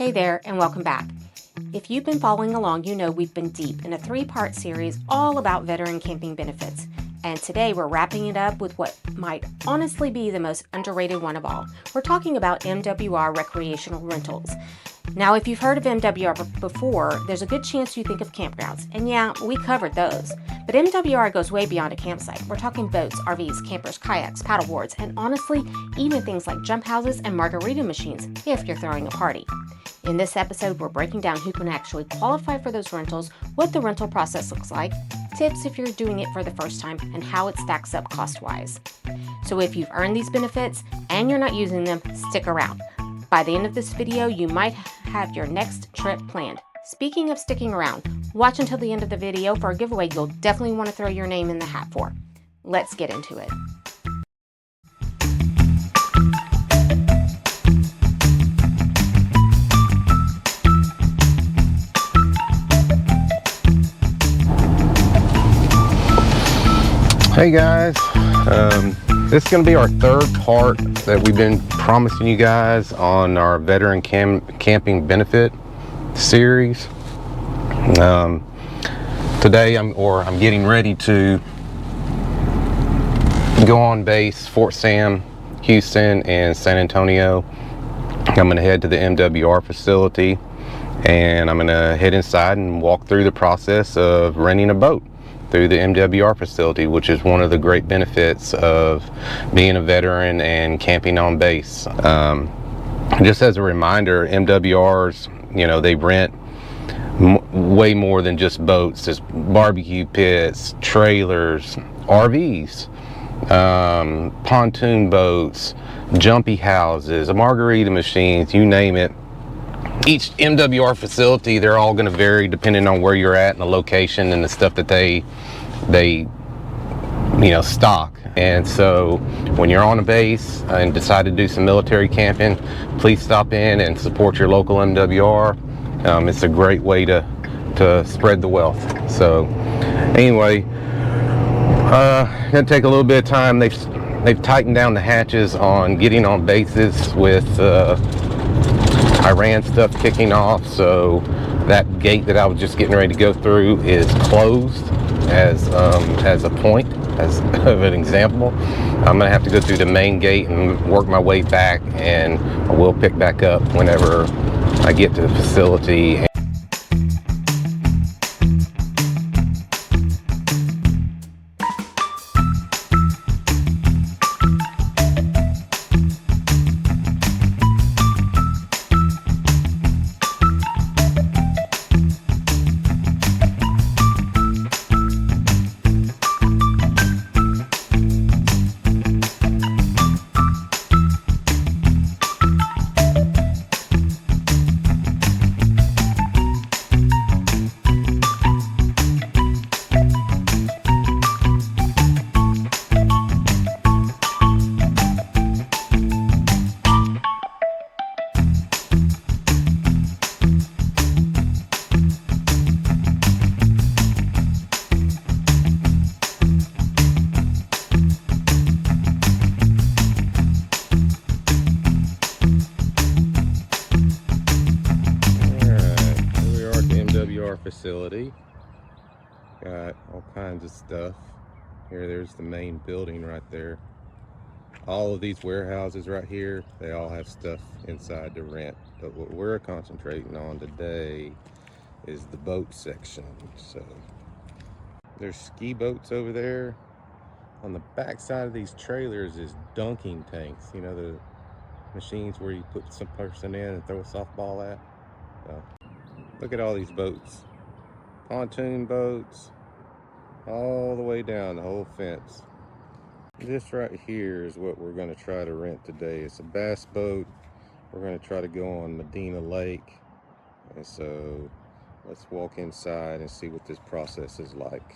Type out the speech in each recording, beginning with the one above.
Hey there, and welcome back. If you've been following along, you know we've been deep in a 3-part series all about veteran camping benefits. And today we're wrapping it up with what might honestly be the most underrated one of all. We're talking about MWR recreational rentals. Now, if you've heard of MWR before, there's a good chance you think of campgrounds. And yeah, we covered those. But MWR goes way beyond a campsite. We're talking boats, RVs, campers, kayaks, paddleboards, and honestly, even things like jump houses and margarita machines if you're throwing a party. In this episode, we're breaking down who can actually qualify for those rentals, what the rental process looks like, tips if you're doing it for the first time, and how it stacks up cost-wise. So if you've earned these benefits and you're not using them, stick around. By the end of this video, you might have your next trip planned. Speaking of sticking around, watch until the end of the video for a giveaway you'll definitely want to throw your name in the hat for. Let's get into it. Hey guys, this is going to be our third part that we've been promising you guys on our veteran camping benefit series. Today I'm getting ready to go on base Fort Sam, Houston, and San Antonio. I'm going to head to the MWR facility and I'm going to head inside and walk through the process of renting a boat through the MWR facility, which is one of the great benefits of being a veteran and camping on base. Just as a reminder, MWRs, they rent way more than just boats. There's barbecue pits, trailers, RVs, pontoon boats, jumpy houses, margarita machines, you name it. Each MWR facility, they're all going to vary depending on where you're at and the location and the stuff that they stock. And so when you're on a base and decide to do some military camping, please stop in and support your local MWR. It's a great way to spread the wealth. So anyway, gonna take a little bit of time. They've tightened down the hatches on getting on bases with Iran stuff kicking off, so that gate that I was just getting ready to go through is closed as a point, as of an example. I'm gonna have to go through the main gate and work my way back, and I will pick back up whenever I get to the facility. Facility. Got all kinds of stuff here. There's the main building right there. All of these warehouses right here, they all have stuff inside to rent, but what we're concentrating on today is the boat section. So there's ski boats over there. On the back side of these trailers is dunking tanks, the machines where you put some person in and throw a softball at. So look at all these boats. Pontoon boats, all the way down the whole fence. This right here is what we're going to try to rent today. It's a bass boat. We're going to try to go on Medina Lake. And so let's walk inside and see what this process is like.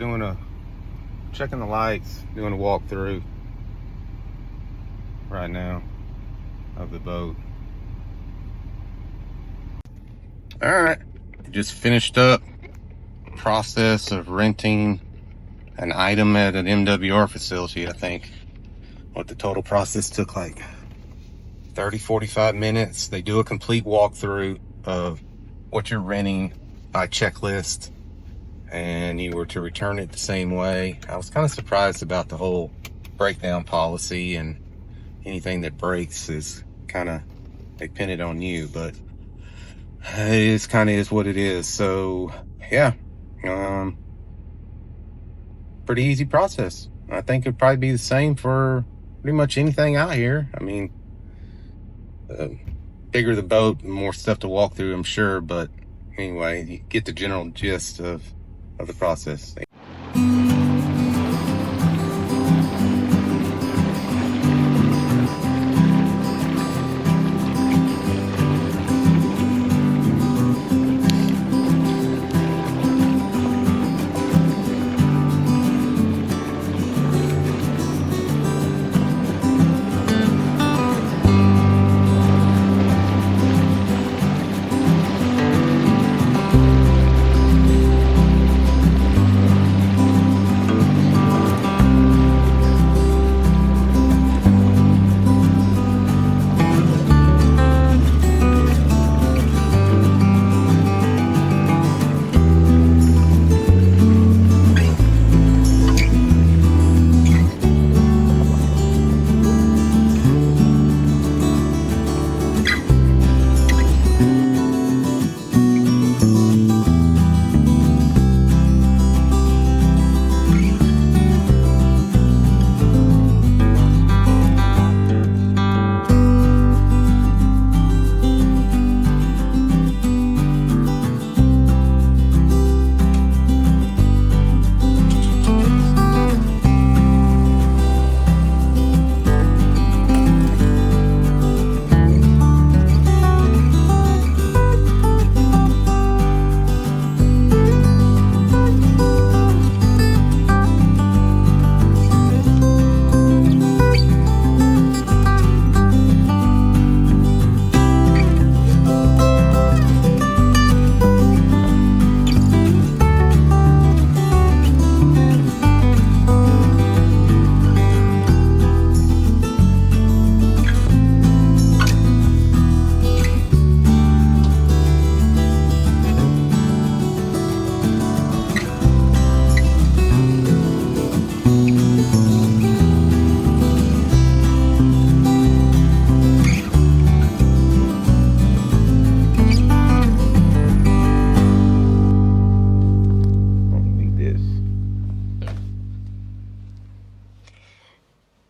we're checking the lights, doing a walkthrough right now of the boat. All right, just finished up process of renting an item at an MWR facility. I think what the total process took like 30-45 minutes. They do a complete walkthrough of what you're renting by checklist, and you were to return it the same way. I was kind of surprised about the whole breakdown policy, and anything that breaks is kind of, they pin it on you, but it kind of is what it is. So yeah, pretty easy process. I think it'd probably be the same for pretty much anything out here. I mean, bigger the boat, the more stuff to walk through, I'm sure, but anyway, you get the general gist of the process.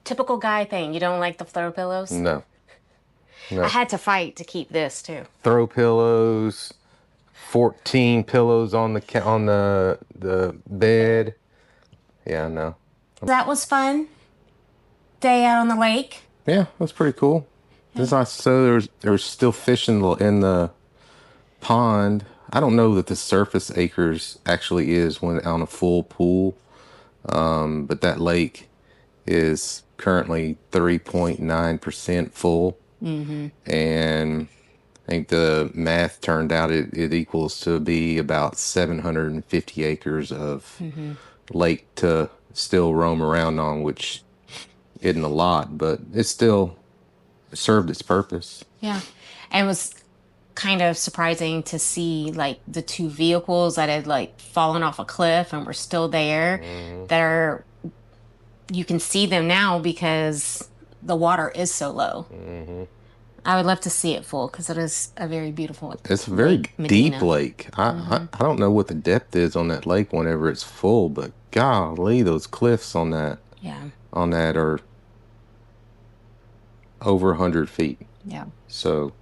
Typical guy thing. You don't like the throw pillows? No. I had to fight to keep this too. Throw pillows, 14 pillows on the bed. Yeah, no. That was fun. Day out on the lake. Yeah, that's pretty cool. It's nice. So there's still fish in the pond. I don't know that the surface acres actually is when on a full pool, but that lake is currently 3.9% full. Mm-hmm. And I think the math turned out it equals to be about 750 acres of lake to still roam around on, which isn't a lot, but it still served its purpose. Yeah. And it was kind of surprising to see like the two vehicles that had like fallen off a cliff and were still there, that are, you can see them now because the water is so low. I would love to see it full because it is a very beautiful It's a very lake, deep Medina. lake. I don't know what the depth is on that lake whenever it's full, but golly, those cliffs on that are over 100 feet. Yeah. So.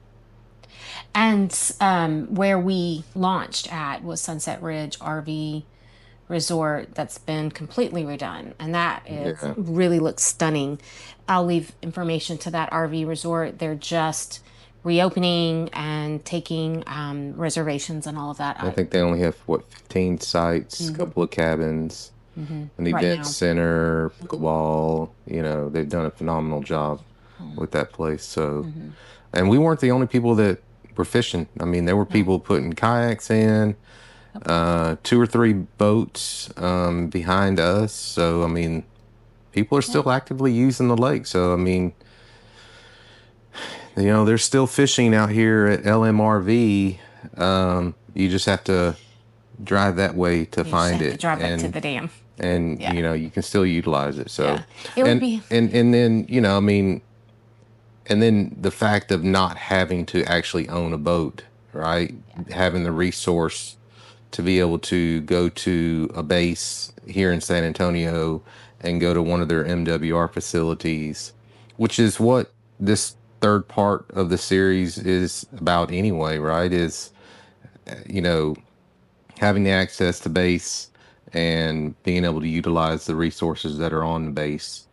And where we launched at was Sunset Ridge RV Resort that's been completely redone, and that is really looks stunning. I'll leave information to that RV resort. They're just reopening and taking reservations and all of that. I think they only have 15 sites, a couple of cabins. an Right event now. center, pickleball. You know, they've done a phenomenal job with that place. So, and we weren't the only people that were fishing. I mean, there were people putting kayaks in, 2 or 3 boats behind us. So, I mean, people are still actively using the lake. So, I mean, you know, there's still fishing out here at LMRV. You just have to drive that way to You just find have to it, drive it to the dam. and Yeah. you know, you can still utilize it. So, Yeah. It would and be. and then, you know, I mean, and then the fact of not having to actually own a boat, right? Having the resource to be able to go to a base here in San Antonio and go to one of their MWR facilities, which is what this third part of the series is about anyway, right? Is, you know, having the access to base and being able to utilize the resources that are on the base.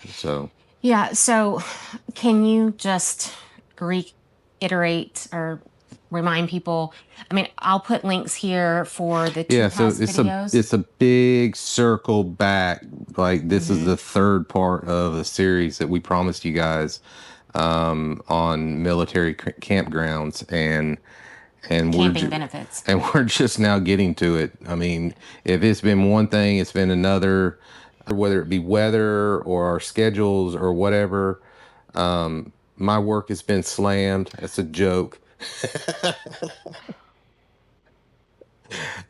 So, Yeah. So, can you just reiterate or remind people? I mean, I'll put links here for the two yeah, so past videos. it's a big circle back. Like, this is the third part of a series that we promised you guys on military campgrounds, and Camping benefits. and we're just now getting to it. I mean, if it's been one thing, it's been another, whether it be weather or our schedules or whatever. My work has been slammed. That's a joke.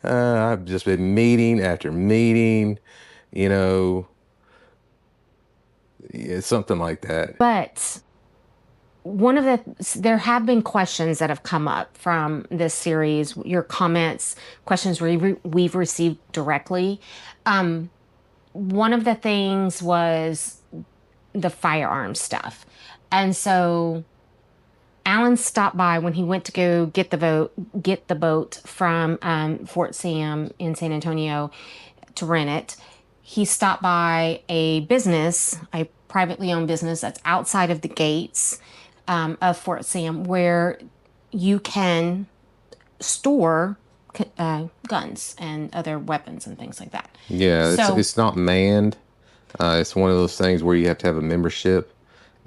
I've just been meeting after meeting, you know, yeah, something like that. But there have been questions that have come up from this series, your comments, questions we've received directly. One of the things was the firearm stuff. And so Alan stopped by when he went to go get the boat from Fort Sam in San Antonio to rent it. He stopped by a business, a privately owned business that's outside of the gates of Fort Sam, where you can store guns and other weapons and things like that. Yeah, So it's not manned. It's one of those things where you have to have a membership,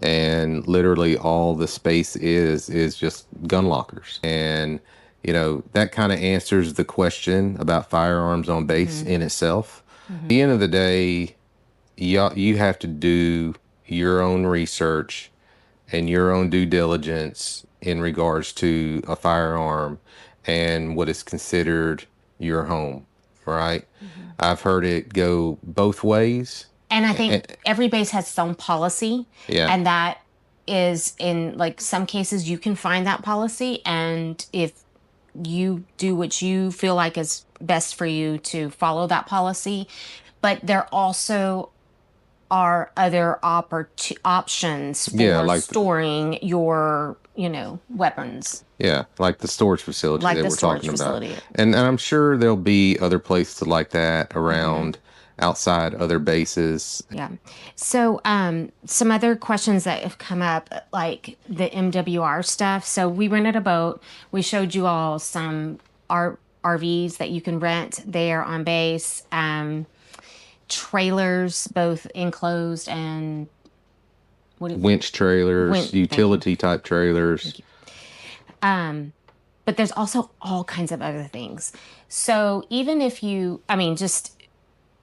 and literally all the space is just gun lockers. And you know, that kind of answers the question about firearms on base in itself. At the end of the day, you have to do your own research and your own due diligence in regards to a firearm and what is considered your home, right? I've heard it go both ways. and I think every base has its own policy. Yeah. And that is in like some cases you can find that policy, and if you do what you feel like is best for you to follow that policy. But there also are other options for Yeah, like storing your, weapons. Yeah, like the storage facility Like that the we're storage talking facility. about. And I'm sure there'll be other places like that around outside other bases. Yeah. So some other questions that have come up, like the MWR stuff. So we rented a boat. We showed you all some RVs that you can rent there on base. Trailers, both enclosed and Winch trailers, utility type trailers. But there's also all kinds of other things. So even if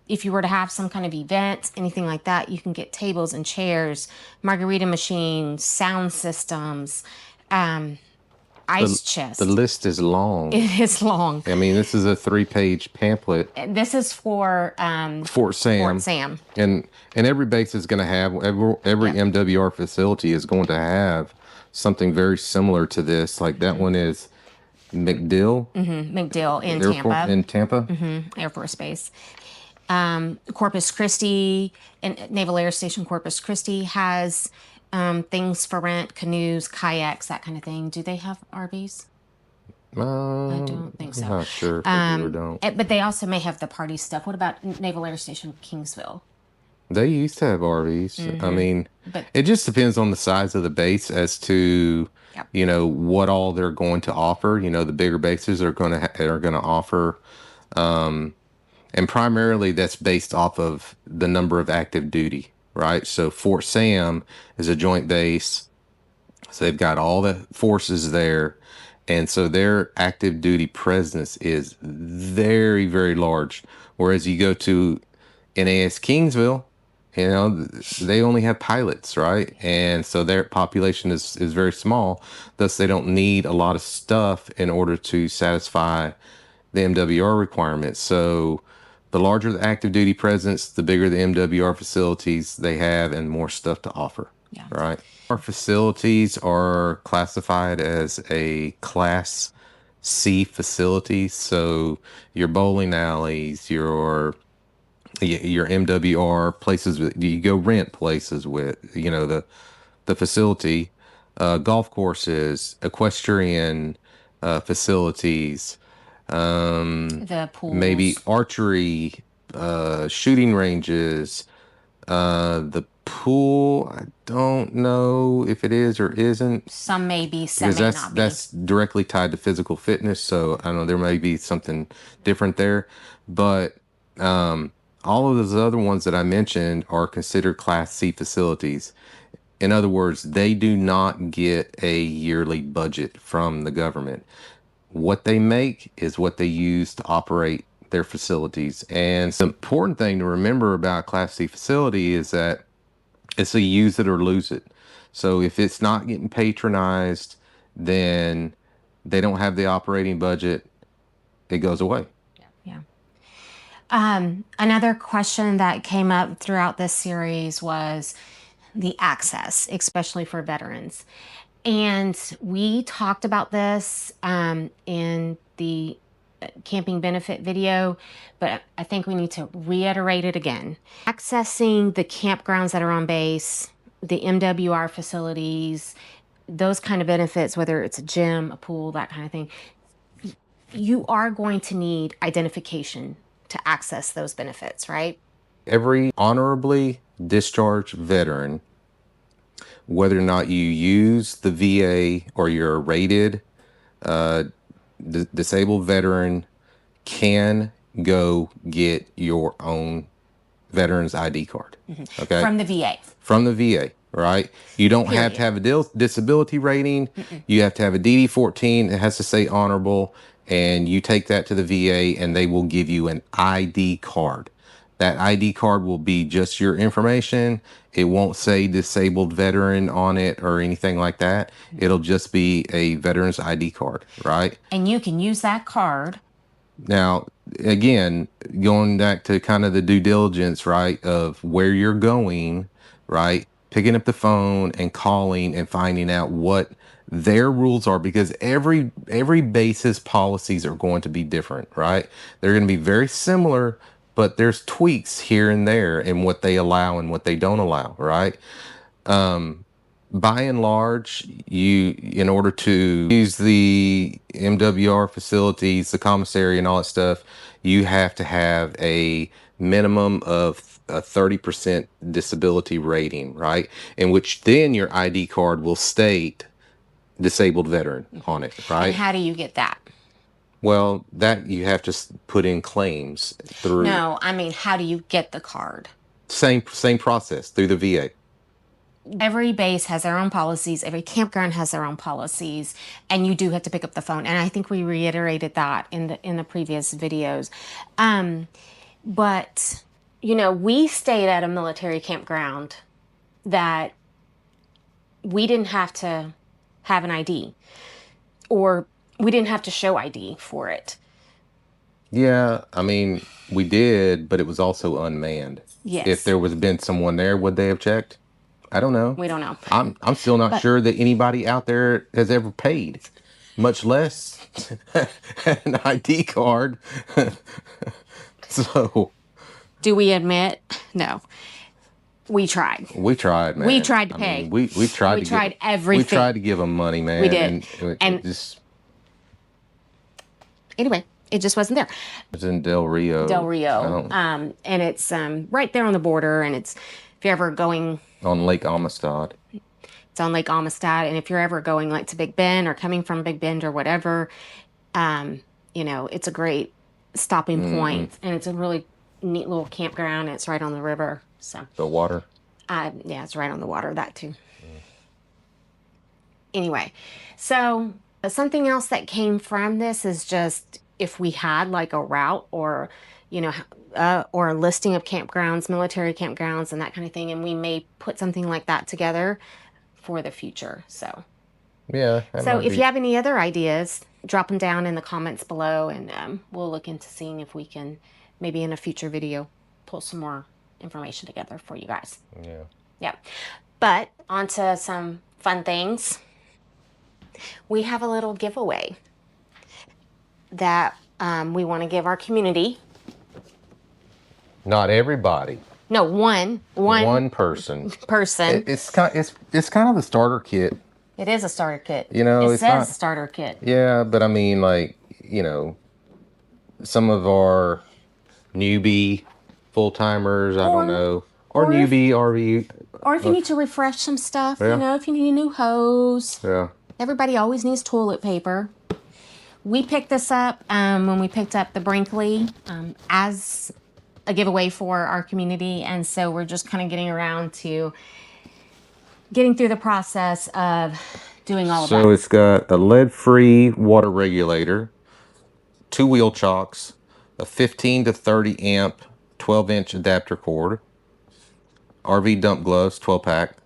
if you were to have some kind of event, anything like that, you can get tables and chairs, margarita machines, sound systems, ice chest. The list is long. It is long. I mean, this is a 3-page pamphlet. This is for Fort Sam. Fort Sam. And every base is going to have, every MWR facility is going to have something very similar to this. Like that one is MacDill. MacDill in Tampa. In Tampa. Air Force Base. Corpus Christi and Naval Air Station Corpus Christi has things for rent, canoes, kayaks, that kind of thing. Do they have RVs? I don't think so. I'm not sure if they do or don't. But they also may have the party stuff. What about Naval Air Station Kingsville? They used to have RVs. I mean, it just depends on the size of the base as to, what all they're going to offer. The bigger bases are going to offer. And primarily that's based off of the number of active duty, right? So Fort Sam is a joint base. So they've got all the forces there. And so their active duty presence is very, very large. Whereas you go to NAS Kingsville, you know, they only have pilots, right? And so their population is very small. Thus, they don't need a lot of stuff in order to satisfy the MWR requirements. So the larger the active duty presence, the bigger the MWR facilities they have and more stuff to offer. Yeah. Right. Our facilities are classified as a Class C facility. So your bowling alleys, your MWR places, you go rent places with, you know, the facility, golf courses, equestrian facilities, The pools. maybe archery, shooting ranges, the pool. I don't know if it is or isn't. Some may be, some Because may not be. that's directly tied to physical fitness. So I don't know, there may be something different there. But all of those other ones that I mentioned are considered Class C facilities. In other words, they do not get a yearly budget from the government. What they make is what they use to operate their facilities. And the important thing to remember about Class C facility is that it's a use it or lose it. So if it's not getting patronized, then they don't have the operating budget. It goes away. Yeah. Another question that came up throughout this series was the access, especially for veterans. And we talked about this in the camping benefit video, but I think we need to reiterate it again. Accessing the campgrounds that are on base, the MWR facilities, those kind of benefits, whether it's a gym, a pool, that kind of thing, you are going to need identification to access those benefits, right? Every honorably discharged veteran, whether or not you use the VA or you're a rated disabled veteran, can go get your own veteran's ID card. Okay. From the VA. From the VA, right? You don't have to have a disability rating. You have to have a DD-14. It has to say honorable. And you take that to the VA and they will give you an ID card. That ID card will be just your information. It won't say disabled veteran on it or anything like that. It'll just be a veteran's ID card, right? And you can use that card. Now, again, going back to kind of the due diligence, right, of where you're going, right, picking up the phone and calling and finding out what their rules are, because every base's policies are going to be different, right? They're going to be very similar, but there's tweaks here and there in what they allow and what they don't allow, right? By and large, in order to use the MWR facilities, the commissary and all that stuff, you have to have a minimum of a 30% disability rating, right? In which then your ID card will state disabled veteran on it, right? And how do you get that? Well, that you have to put in claims through. No, I mean, how do you get the card? Same process through the VA. Every base has their own policies. Every campground has their own policies, and you do have to pick up the phone. And I think we reiterated that in the previous videos. But you know, we stayed at a military campground that we didn't have to have an ID, or we didn't have to show ID for it. Yeah, I mean, we did, but it was also unmanned. Yes. If there was been someone there, would they have checked? I don't know. We don't know. I'm still not sure that anybody out there has ever paid, much less an ID card. So, do we admit? No. We tried. We tried, man. We tried to pay. I mean, we tried. We tried everything. We tried to give them money, man. We did. And just anyway, it just wasn't there. It's in Del Rio. Del Rio. And it's right there on the border. And it's, if you're ever going on Lake Amistad. It's on Lake Amistad. And if you're ever going like to Big Bend or coming from Big Bend or whatever, you know, it's a great stopping points, and it's a really neat little campground. It's right on the river, so The water. yeah, it's right on the water. That too. Anyway, so something else that came from this is just if we had like a route or, you know, or a listing of campgrounds, military campgrounds, and that kind of thing, and we may put something like that together for the future. So Yeah. so if you have any other ideas, drop them down in the comments below, and we'll look into seeing if we can maybe in a future video pull some more information together for you guys. Yeah. Yeah. But on to some fun things. We have a little giveaway that we want to give our community. Not everybody. No, one person. It's kind of the starter kit. It is a starter kit. You know, it says starter kit. Yeah, but I mean, like, you know, some of our newbie full-timers, I don't know, or newbie RV. Or if you need to refresh some stuff, Yeah. you know, if you need a new hose. Yeah. Everybody always needs toilet paper. We picked this up when we picked up the Brinkley as a giveaway for our community, and so we're just kind of getting around to getting through the process of doing all of that. So it's got a lead-free water regulator, 2 wheel chocks, a 15 to 30 amp 12-inch adapter cord, RV dump gloves 12-pack,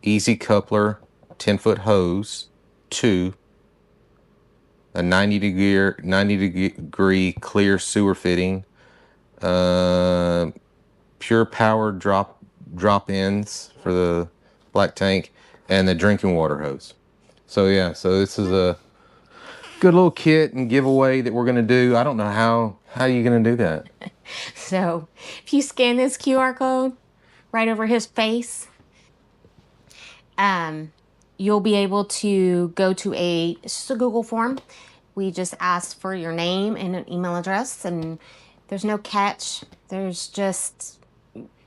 easy coupler 10-foot hose, 2, a 90-degree clear sewer fitting, pure power drop-ins for the black tank, and the drinking water hose. So yeah, so this is a good little kit and giveaway that we're gonna do. I don't know how are you gonna do that? So if you scan this QR code right over his face, you'll be able to go to it's just a Google form. We just ask for your name and an email address, and there's no catch. There's just,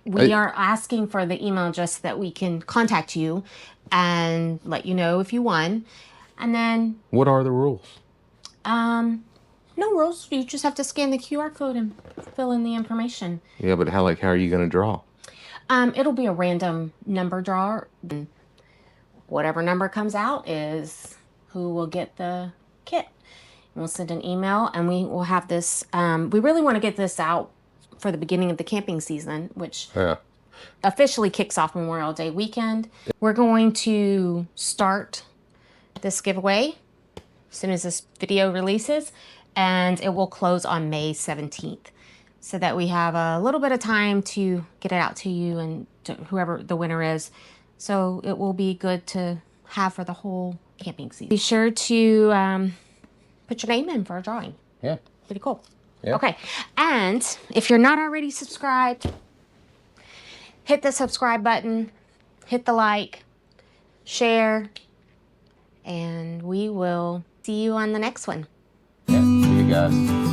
we are asking for the email address that we can contact you and let you know if you won. And then, What are the rules? no rules. You just have to scan the QR code and fill in the information. Yeah, but how are you gonna draw? It'll be a random number draw. Whatever number comes out is who will get the kit. We'll send an email, and we will have this. We really want to get this out for the beginning of the camping season, which officially kicks off Memorial Day weekend. We're going to start this giveaway as soon as this video releases, and it will close on May 17th, so that we have a little bit of time to get it out to you and to whoever the winner is. So it will be good to have for the whole camping season. Be sure to put your name in for a drawing. Yeah. Pretty cool. Yeah. Okay. And if you're not already subscribed, hit the subscribe button, hit the like, share, and we will see you on the next one. Yeah. See you guys.